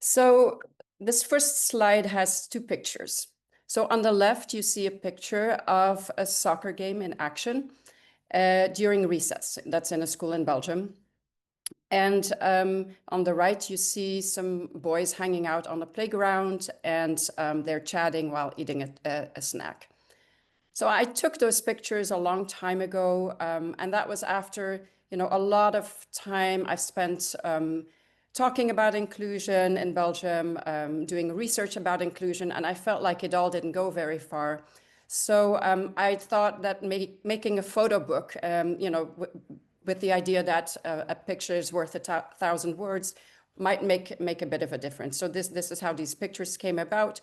So this first slide has two pictures. So on the left, you see a picture of a soccer game in action during recess. That's in a school in Belgium. And on the right, you see some boys hanging out on the playground, and they're chatting while eating a snack. So I took those pictures a long time ago, and that was after, a lot of time I spent talking about inclusion in Belgium, doing research about inclusion, and I felt like it all didn't go very far. So I thought that making a photo book, with the idea that a picture is worth 1,000 words, might make a bit of a difference. So this is how these pictures came about.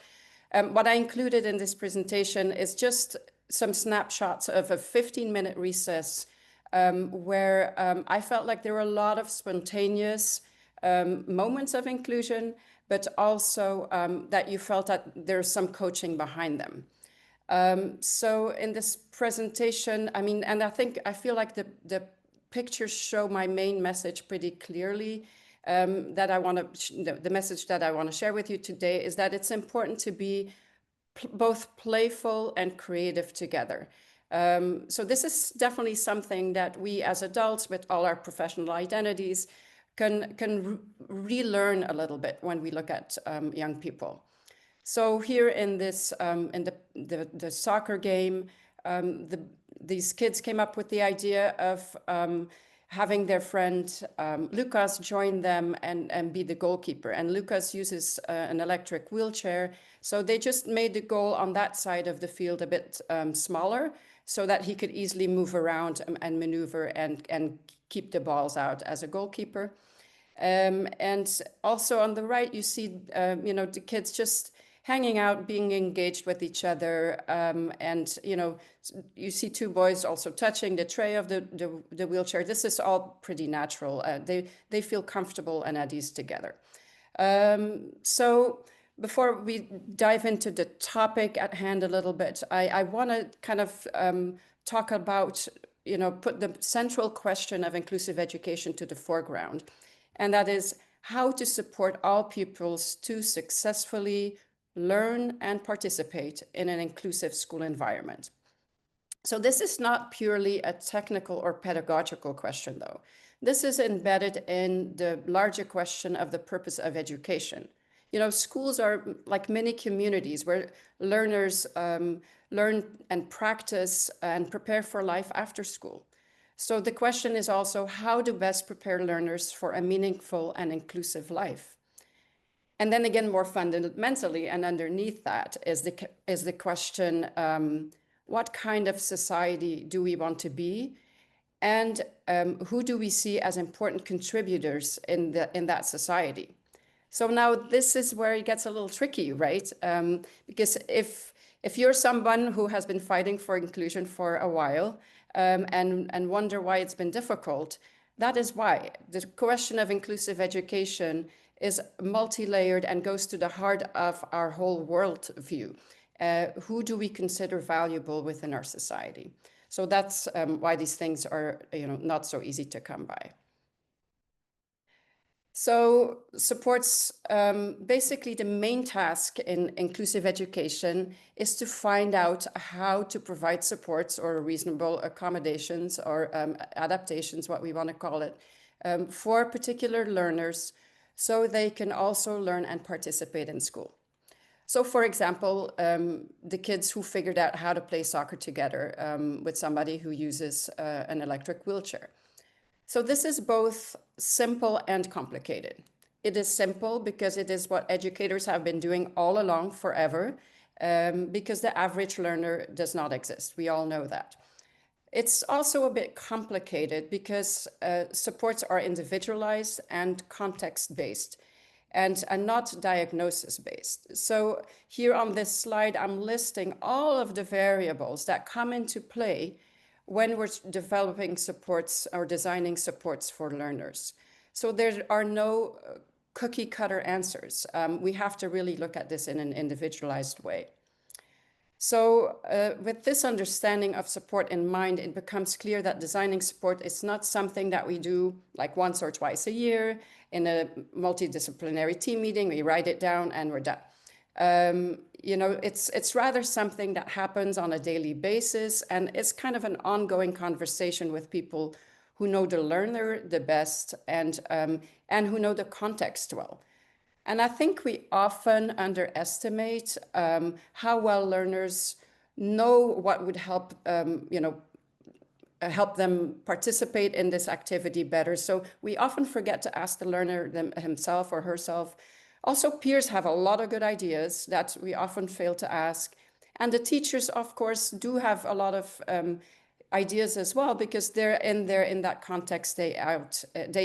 What I included in this presentation is just some snapshots of a 15-minute recess where I felt like there were a lot of spontaneous moments of inclusion, but also that you felt that there's some coaching behind them. So in this presentation, and I feel like the pictures show my main message pretty clearly. The message that I want to share with you today is that it's important to be both playful and creative together. So this is definitely something that we as adults with all our professional identities can relearn a little bit when we look at young people. So here in this in the soccer game, these kids came up with the idea of having their friend Lucas join them and be the goalkeeper. And Lucas uses an electric wheelchair. So they just made the goal on that side of the field a bit smaller so that he could easily move around and maneuver and keep the balls out as a goalkeeper. And also on the right, you see, the kids just hanging out, being engaged with each other. And, you see two boys also touching the tray of the wheelchair. This is all pretty natural. They feel comfortable and at ease together. So before we dive into the topic at hand a little bit, I want to kind of talk about, put the central question of inclusive education to the foreground. And that is how to support all pupils to successfully learn and participate in an inclusive school environment. So this is not purely a technical or pedagogical question, though. This is embedded in the larger question of the purpose of education. Schools are like mini communities where learners learn and practice and prepare for life after school. So the question is also how to best prepare learners for a meaningful and inclusive life. And then again, more fundamentally, and underneath that is the question, what kind of society do we want to be? And who do we see as important contributors in that society? So now this is where it gets a little tricky, right? Because if you're someone who has been fighting for inclusion for a while and wonder why it's been difficult, that is why. The question of inclusive education is multi-layered and goes to the heart of our whole world view. Who do we consider valuable within our society? So that's why these things are, not so easy to come by. So supports, basically the main task in inclusive education is to find out how to provide supports or reasonable accommodations or adaptations, what we want to call it, for particular learners so they can also learn and participate in school. So for example, the kids who figured out how to play soccer together with somebody who uses an electric wheelchair. So this is both simple and complicated. It is simple because it is what educators have been doing all along forever, because the average learner does not exist. We all know that. It's also a bit complicated because supports are individualized and context-based and not diagnosis-based. So here on this slide, I'm listing all of the variables that come into play when we're developing supports or designing supports for learners. So there are no cookie cutter answers. We have to really look at this in an individualized way. So with this understanding of support in mind, it becomes clear that designing support is not something that we do like once or twice a year in a multidisciplinary team meeting. We write it down and we're done. It's rather something that happens on a daily basis, and it's kind of an ongoing conversation with people who know the learner the best and who know the context well. And I think we often underestimate how well learners know what would help, help them participate in this activity better. So we often forget to ask the learner himself or herself. Also, peers have a lot of good ideas that we often fail to ask. And the teachers, of course, do have a lot of ideas as well, because they're in there in that context day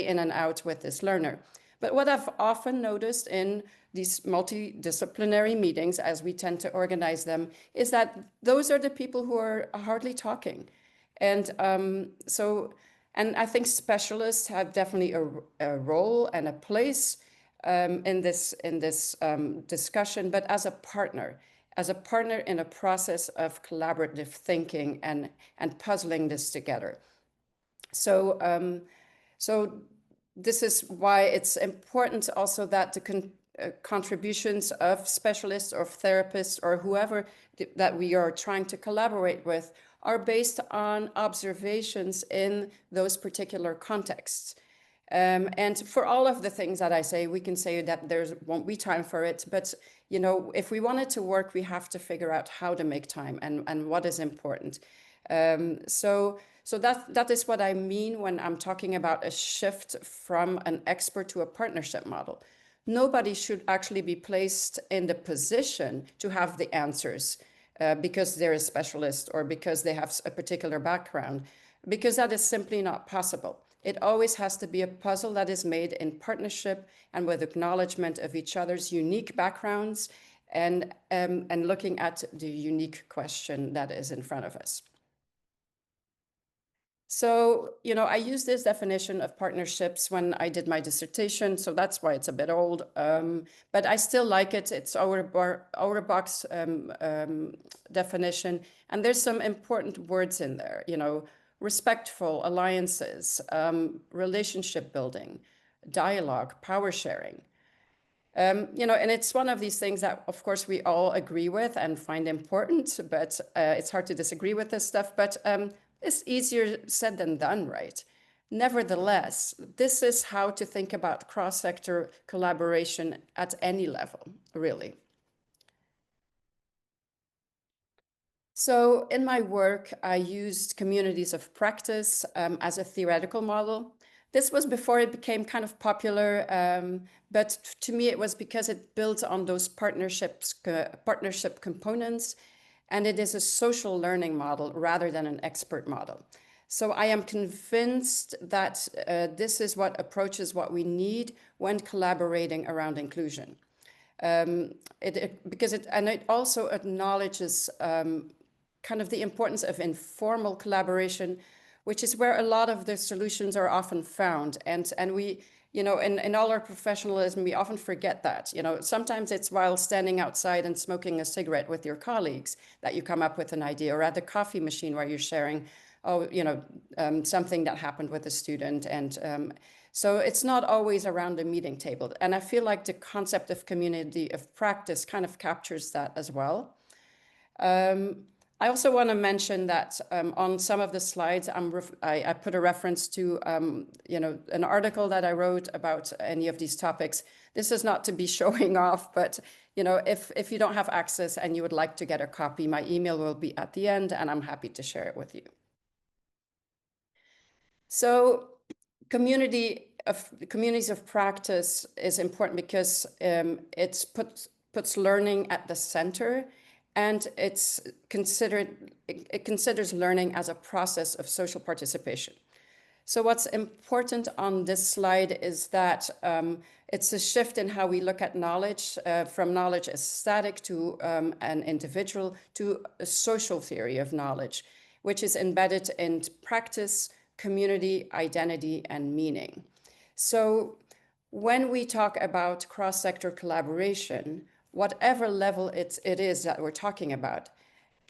in and out with this learner. But what I've often noticed in these multidisciplinary meetings, as we tend to organize them, is that those are the people who are hardly talking. And and I think specialists have definitely a role and a place in this discussion, but as a partner in a process of collaborative thinking and puzzling this together. So this is why it's important also that the contributions of specialists or therapists or whoever that we are trying to collaborate with are based on observations in those particular contexts. And for all of the things that I say, we can say that there won't be time for it. But, if we want it to work, we have to figure out how to make time and what is important. So that is what I mean when I'm talking about a shift from an expert to a partnership model. Nobody should actually be placed in the position to have the answers because they're a specialist or because they have a particular background, because that is simply not possible. It always has to be a puzzle that is made in partnership and with acknowledgement of each other's unique backgrounds and looking at the unique question that is in front of us. So, I used this definition of partnerships when I did my dissertation, so that's why it's a bit old, but I still like it. It's Auerbach's definition, and there's some important words in there, respectful alliances, relationship building, dialogue, power sharing. And it's one of these things that, of course, we all agree with and find important, but it's hard to disagree with this stuff. But it's easier said than done, right? Nevertheless, this is how to think about cross-sector collaboration at any level, really. So in my work, I used communities of practice as a theoretical model. This was before it became kind of popular, but to me, it was because it built on those partnership components, and it is a social learning model rather than an expert model. So I am convinced that this is what approaches what we need when collaborating around inclusion. Because it also acknowledges kind of the importance of informal collaboration, which is where a lot of the solutions are often found. And we, in all our professionalism, we often forget that. Sometimes it's while standing outside and smoking a cigarette with your colleagues that you come up with an idea, or at the coffee machine where you're sharing, something that happened with a student. And so it's not always around the meeting table. And I feel like the concept of community of practice kind of captures that as well. I also want to mention that on some of the slides, I put a reference to an article that I wrote about any of these topics. This is not to be showing off, but if you don't have access and you would like to get a copy, my email will be at the end, and I'm happy to share it with you. So communities of practice is important because it puts learning at the center. And it considers learning as a process of social participation. So what's important on this slide is that it's a shift in how we look at knowledge, from knowledge as static to an individual to a social theory of knowledge, which is embedded in practice, community, identity, and meaning. So when we talk about cross-sector collaboration, whatever level it is that we're talking about,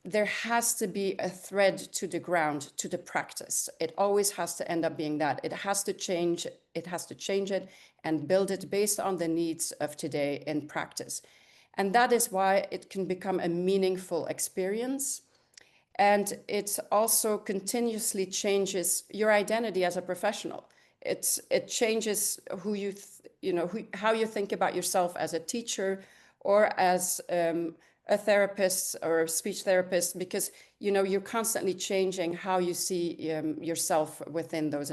there has to be a thread to the ground, to the practice. It always has to end up being that. It has to change it and build it based on the needs of today in practice. And that is why it can become a meaningful experience. And it also continuously changes your identity as a professional. It changes who you, how you think about yourself as a teacher or as a therapist or a speech therapist, because you're constantly changing how you see yourself within those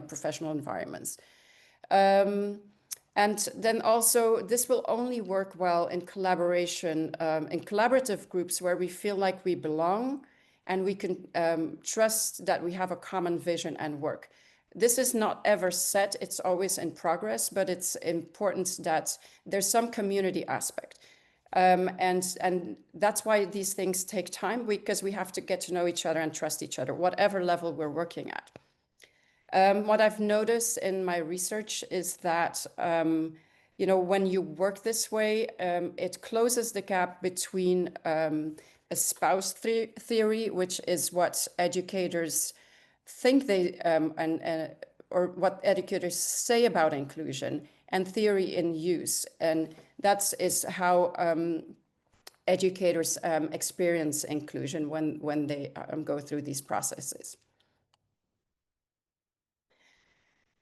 professional environments. And then also, this will only work well in collaboration, in collaborative groups where we feel like we belong and we can trust that we have a common vision and work. This is not ever set, it's always in progress, but it's important that there's some community aspect. And that's why these things take time, because we have to get to know each other and trust each other, whatever level we're working at. What I've noticed in my research is that, when you work this way, it closes the gap between espoused theory, which is what educators think or what educators say about inclusion, and theory in use. And that is how educators experience inclusion when they go through these processes.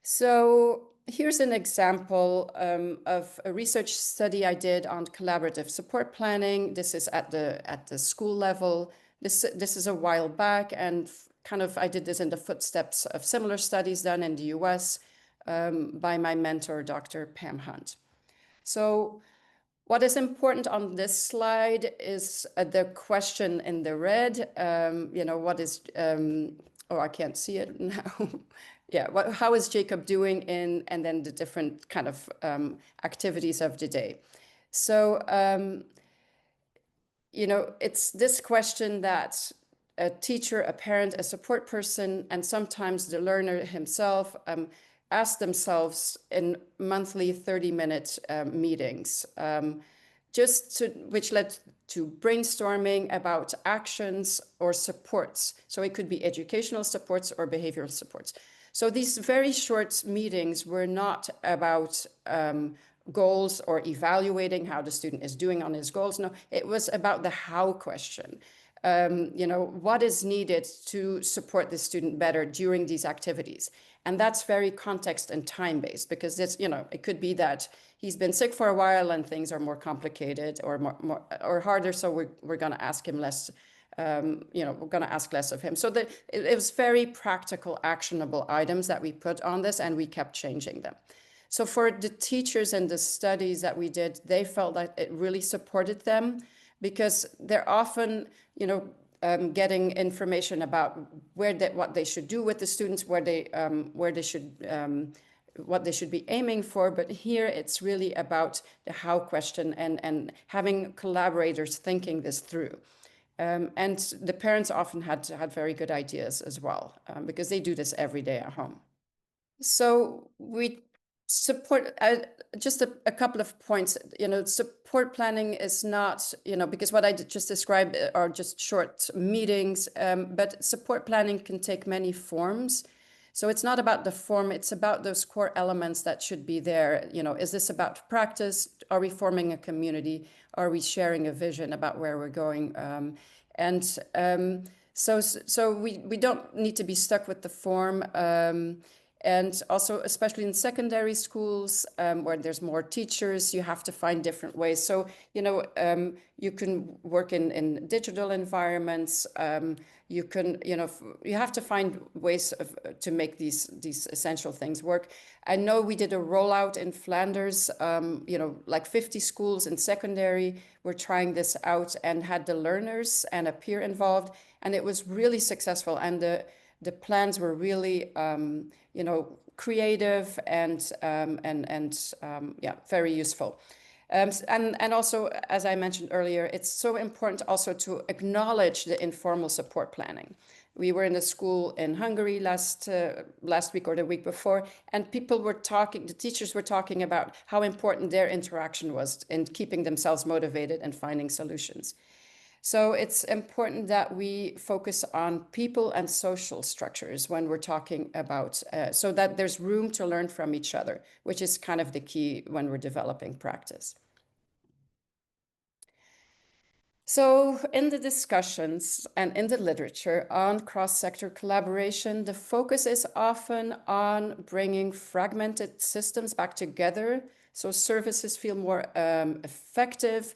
So here's an example of a research study I did on collaborative support planning. This is at the school level. This is a while back, and I did this in the footsteps of similar studies done in the US by my mentor, Dr. Pam Hunt. So what is important on this slide is the question in the red. What is, I can't see it now. Yeah, how is Jacob doing and then the different kind of activities of the day. So, it's this question that a teacher, a parent, a support person, and sometimes the learner himself ask themselves in monthly 30-minute meetings, which led to brainstorming about actions or supports. So it could be educational supports or behavioral supports. So these very short meetings were not about goals or evaluating how the student is doing on his goals. No, it was about the how question. What is needed to support the student better during these activities? And that's very context and time-based, because it could be that he's been sick for a while and things are more complicated or more or harder. So we're going to ask him less. We're going to ask less of him. So it was very practical, actionable items that we put on this, and we kept changing them. So for the teachers in the studies that we did, they felt that it really supported them, because they're often, getting information about what they should do with the students, what they should be aiming for. But here it's really about the how question and having collaborators thinking this through. And the parents often had very good ideas as well, because they do this every day at home. So we support, just a couple of points, support planning is not, because what I just described are just short meetings, but support planning can take many forms. So it's not about the form, it's about those core elements that should be there. Is this about practice? Are we forming a community? Are we sharing a vision about where we're going? So we don't need to be stuck with the form. And also, especially in secondary schools, where there's more teachers, you have to find different ways. So, you can work in digital environments. You can, you have to find ways to make these essential things work. I know we did a rollout in Flanders, like 50 schools in secondary were trying this out and had the learners and a peer involved, and it was really successful. And the plans were really, creative and very useful. And also, as I mentioned earlier, it's so important also to acknowledge the informal support planning. We were in a school in Hungary last week or the week before, and the teachers were talking about how important their interaction was in keeping themselves motivated and finding solutions. So it's important that we focus on people and social structures when we're talking about, so that there's room to learn from each other, which is kind of the key when we're developing practice. So in the discussions and in the literature on cross-sector collaboration, the focus is often on bringing fragmented systems back together so services feel more effective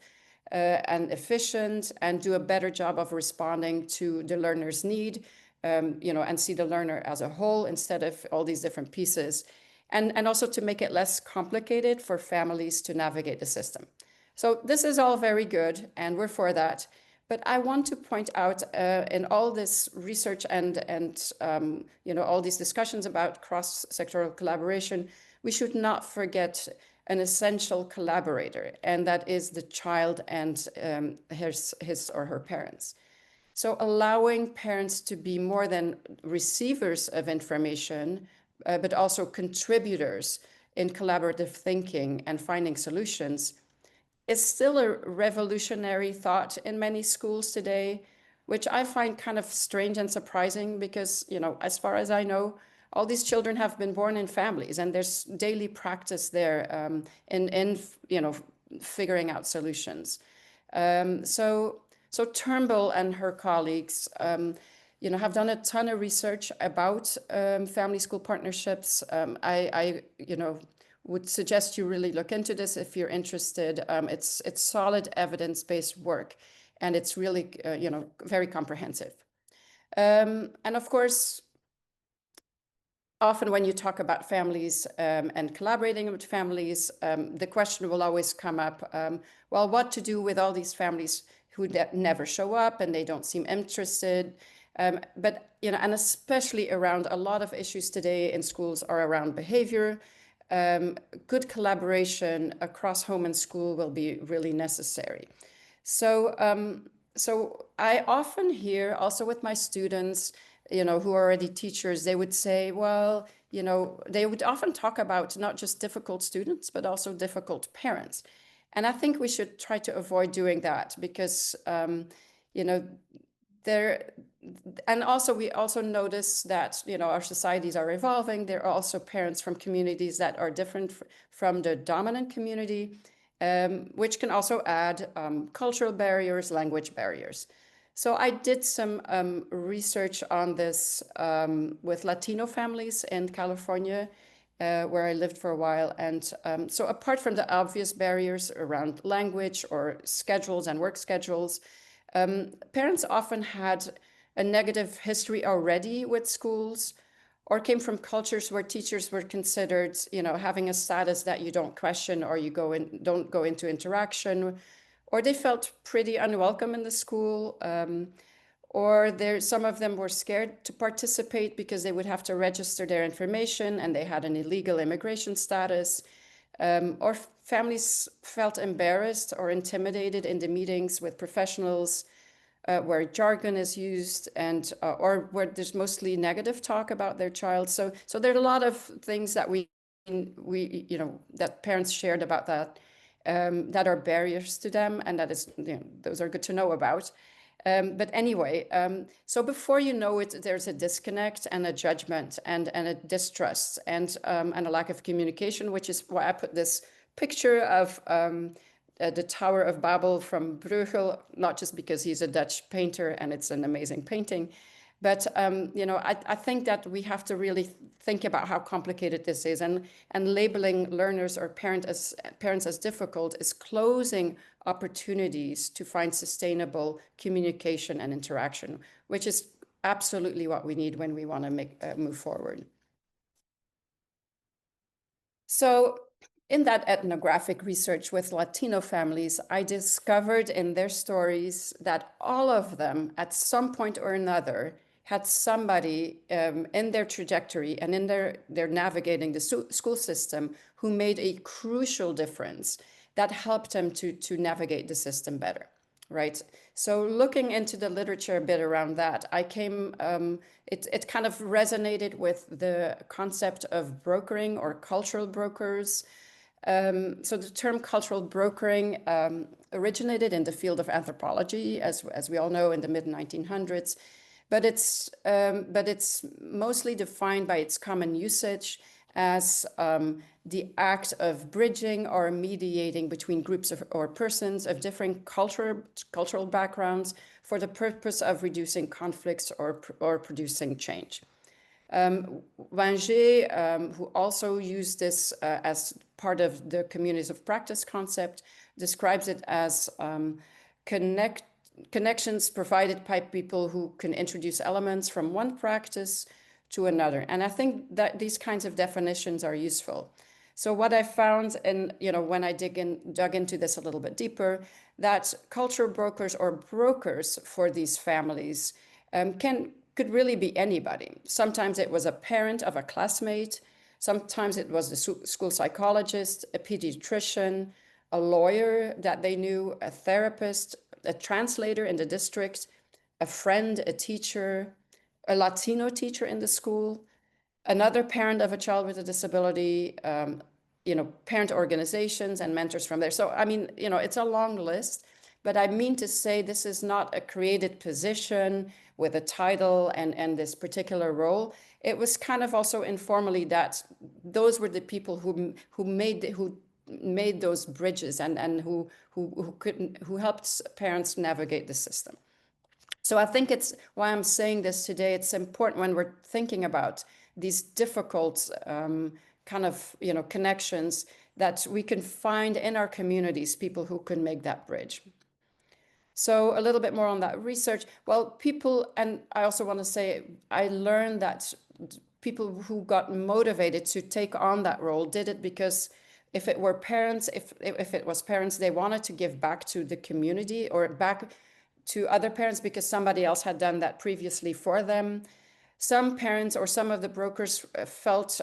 and efficient and do a better job of responding to the learner's need, and see the learner as a whole instead of all these different pieces. And also to make it less complicated for families to navigate the system. So this is all very good, and we're for that. But I want to point out in all this research and all these discussions about cross-sectoral collaboration, we should not forget an essential collaborator, and that is the child and his or her parents. So allowing parents to be more than receivers of information, but also contributors in collaborative thinking and finding solutions is still a revolutionary thought in many schools today, which I find kind of strange and surprising because, as far as I know, all these children have been born in families and there's daily practice there in figuring out solutions. So Turnbull and her colleagues, have done a ton of research about family school partnerships. I would suggest you really look into this if you're interested. It's solid evidence-based work, and it's really, very comprehensive. And of course, often when you talk about families and collaborating with families, the question will always come up, well, what to do with all these families who never show up and they don't seem interested. But, and especially around a lot of issues today in schools are around behavior. Good collaboration across home and school will be really necessary. So I often hear also with my students, who are already teachers, they would say, well, they would often talk about not just difficult students, but also difficult parents. And I think we should try to avoid doing that because, and also we also notice that our societies are evolving. There are also parents from communities that are different from the dominant community, which can also add cultural barriers, language barriers. So I did some research on this with Latino families in California, where I lived for a while. And so apart from the obvious barriers around language or schedules and work schedules, parents often had a negative history already with schools or came from cultures where teachers were considered, having a status that you don't question or you don't go into interaction, or they felt pretty unwelcome in the school, or some of them were scared to participate because they would have to register their information and they had an illegal immigration status, or families felt embarrassed or intimidated in the meetings with professionals where jargon is used and or where there's mostly negative talk about their child. So there are a lot of things that we that parents shared about that that are barriers to them, and that is those are good to know about. But anyway, so before you know it, there's a disconnect and a judgment and a distrust and a lack of communication, which is why I put this picture of the Tower of Babel from Bruegel, not just because he's a Dutch painter and it's an amazing painting, but I think that we have to really think about how complicated this is, and labeling learners or parents as difficult is closing opportunities to find sustainable communication and interaction, which is absolutely what we need when we want to move forward. So in that ethnographic research with Latino families, I discovered in their stories that all of them, at some point or another, had somebody in their trajectory and in their navigating the school system who made a crucial difference that helped them to navigate the system better, right? So looking into the literature a bit around that, I came, it kind of resonated with the concept of brokering or cultural brokers. So the term cultural brokering originated in the field of anthropology, as we all know, in the mid-1900s, but it's mostly defined by its common usage as the act of bridging or mediating between groups or persons of different cultural backgrounds for the purpose of reducing conflicts or producing change. Wanger, who also used this as part of the communities of practice concept, describes it as connections provided by people who can introduce elements from one practice to another. And I think that these kinds of definitions are useful. So what I found, and when I dug into this a little bit deeper, that culture brokers or brokers for these families could really be anybody. Sometimes it was a parent of a classmate. Sometimes it was the school psychologist, a pediatrician, a lawyer that they knew, a therapist, a translator in the district, a friend, a teacher, a Latino teacher in the school, another parent of a child with a disability, parent organizations and mentors from there. So, I mean, it's a long list, but I mean to say this is not a created position with a title and this particular role. It was kind of also informally that those were the people who made those bridges and who helped parents navigate the system. So I think it's why I'm saying this today. It's important when we're thinking about these difficult connections that we can find in our communities people who can make that bridge. So a little bit more on that research. Well, people, and I also want to say, I learned that people who got motivated to take on that role did it because if it was parents, they wanted to give back to the community or back to other parents because somebody else had done that previously for them. Some parents or some of the brokers felt,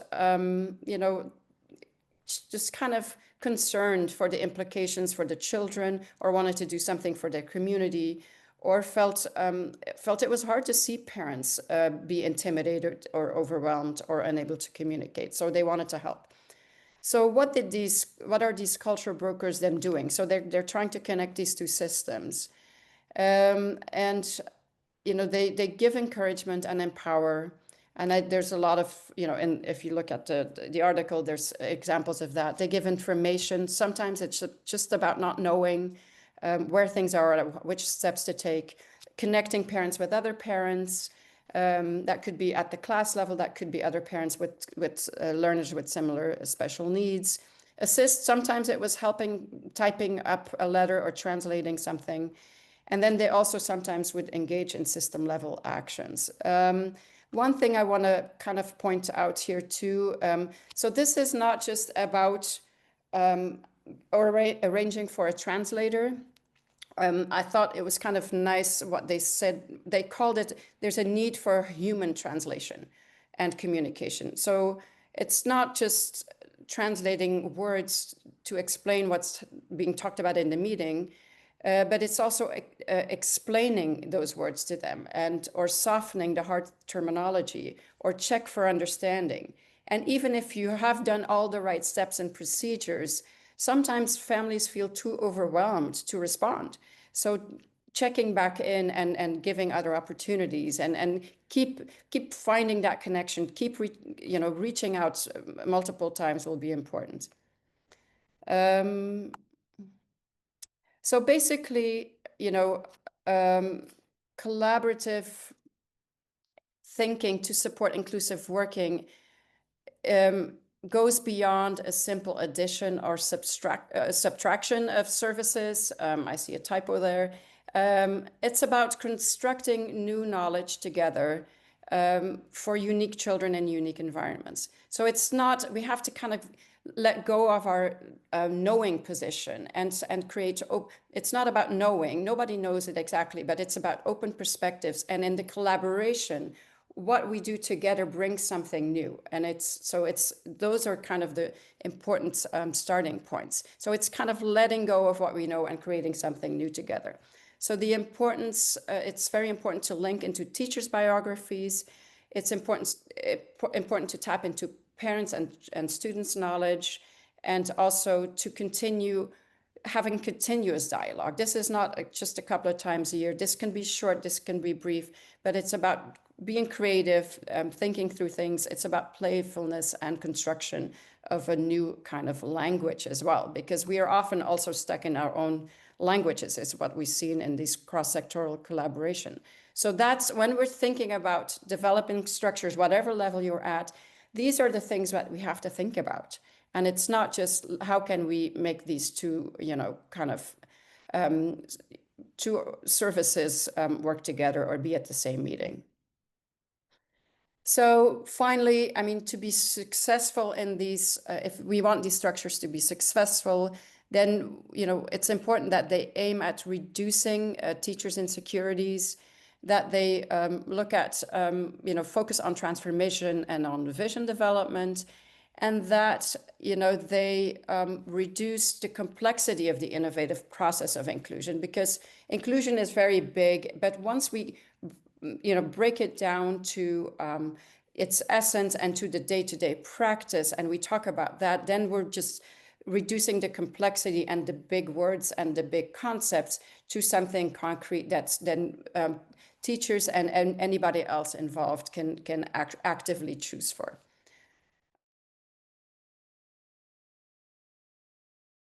just kind of concerned for the implications for the children or wanted to do something for their community or felt it was hard to see parents be intimidated or overwhelmed or unable to communicate. So they wanted to help. So what are these cultural brokers then doing? So they're trying to connect these two systems. And they give encouragement and empower. And there's a lot of, and if you look at the article, there's examples of that. They give information. Sometimes it's just about not knowing where things are, which steps to take, connecting parents with other parents. That could be at the class level. That could be other parents with learners with similar special needs. Assist. Sometimes it was helping typing up a letter or translating something. And then they also sometimes would engage in system level actions. One thing I want to kind of point out here too, so this is not just about arranging for a translator. I thought it was kind of nice what they said. They called it, there's a need for human translation and communication. So it's not just translating words to explain what's being talked about in the meeting, but it's also explaining those words to them or softening the hard terminology or check for understanding. And even if you have done all the right steps and procedures, sometimes families feel too overwhelmed to respond. So checking back in and giving other opportunities and keep finding that connection, keep reaching out multiple times will be important. So basically, collaborative thinking to support inclusive working goes beyond a simple addition or subtraction of services. I see a typo there. It's about constructing new knowledge together for unique children in unique environments. So it's not, we have to kind of let go of our knowing position and create, it's not about knowing, nobody knows it exactly, but it's about open perspectives. And in the collaboration, what we do together brings something new. And those are kind of the important starting points. So it's kind of letting go of what we know and creating something new together. So the importance, it's very important to link into teachers' biographies. It's important to tap into parents and students' knowledge and also to continue having continuous dialogue. This is not just a couple of times a year. This can be short, this can be brief, but it's about being creative, thinking through things. It's about playfulness and construction of a new kind of language as well, because we are often also stuck in our own languages, is what we've seen in this cross-sectoral collaboration. So that's when we're thinking about developing structures, whatever level you're at, these are the things that we have to think about. And it's not just how can we make these two, kind of two services work together or be at the same meeting. So finally, I mean, to be successful in these, if we want these structures to be successful, then, it's important that they aim at reducing teachers' insecurities, that they look at, focus on transformation and on vision development, and that, they reduce the complexity of the innovative process of inclusion, because inclusion is very big, but once we, break it down to its essence and to the day-to-day practice, and we talk about that, then we're just reducing the complexity and the big words and the big concepts to something concrete that's then teachers and anybody else involved can actively choose for.